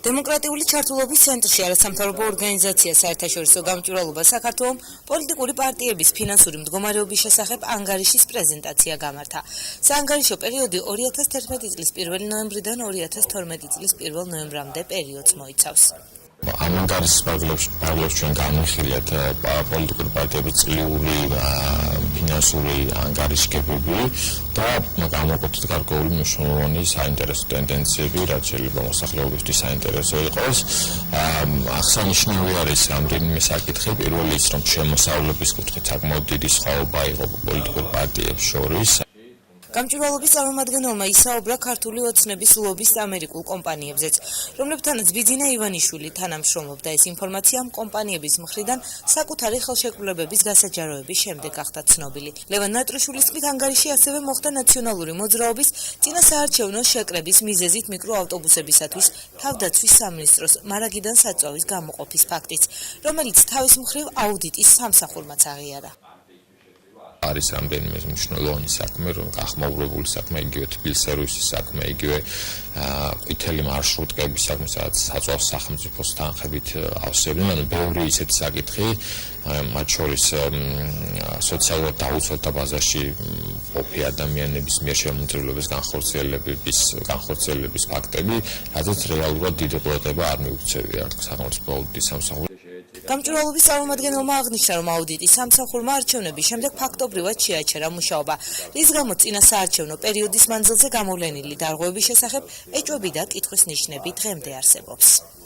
დემოკრატიული ჩართულობის ცენტრში არასამთავრობო ორგანიზაცია საერთაშორისო გამჭვირვალობა საქართველოს პოლიტიკური პარტიების ფინანსური მდგომარეობის შესახებ ანგარიშის პრეზენტაცია გამართა. საანგარიშო პერიოდი 2011 წლის 1 ნოემბრიდან 2012 წლის 1 ნოემბრამდე პერიოდს მოიცავს. ამ ანგარიშის პარალელს ჩვენ განვიხილეთ პოლიტიკური პარტიების წლიური ფინანსური ანგარიშგებები და გამოყოფთ გარკვეული მნიშვნელოვანი საინტერესო ტენდენციები, რაც შეიძლება მოსახლეობისთვის საინტერესო იყოს. აღსანიშნავი არის რამდენიმე საკითხი. პირველი ის, რომ შემოსავლების კუთხით საკმაოდ დიდი სხვაობა იყო პოლიტიკურ პარტიებს შორის. გამჭვირვალობის წარმომადგენელმა ისაუბრა ქართული ოცნების ლობის ამერიკულ კომპანიებზეც, რომლებთანაც ბიძინა ივანიშვილი თანამშრომლობდა. ეს ინფორმაცია ამ კომპანიების მხრიდან საკუთარი ხელშეკრულებების გასაჯაროების შემდეგ გახდა ცნობილი. ლევან ნატრიშვილის თქმით, ანგარიში ასევე მოხდა ნაციონალური მოძრაობის წინასაარჩევნო შეკრების მიზეზით მიკროავტობუსებისათვის თავდაცვის სამინისტროს მარაგიდან საწვავის გამოყოფის ფაქტიც, რომელიც თავის მხრივ აუდიტის სამსახურმაც აღიარა. არის რამდენიმე მნიშვნელოვანი საქმე, რომ გახმაურებული საქმე, იგივე თბილისის სერვისის საქმე, იგივე ყვითელი მარშრუტკების საქმე, სადაც საწვავს სახელმწიფოს თანხებით ავსებდნენ, ანუ ბევრი ისეთი საკითხი, მათ შორის სოციალურად დაუცველთა ბაზაში ყოფი ადამიანების მიერ შემომწირულობის განხორციელების ფაქტები, რადგან რეალურად დიდი ყურადღება არ მიუქცევია სახელმწიფო აუდიტის სამსახურს. გამჭვირვალობის წარმომადგენელმა აღნიშნა, რომ აუდიტის სამსახურმა არჩევნების შემდეგ ფაქტობრივად შეაჩერა მუშაობა, რის გამოც წინასაარჩევნო პერიოდის მანძილზე გამოვლენილი დარღვევების შესახებ ეჭვები და კითხვის ნიშნები დღემდე არსებობს.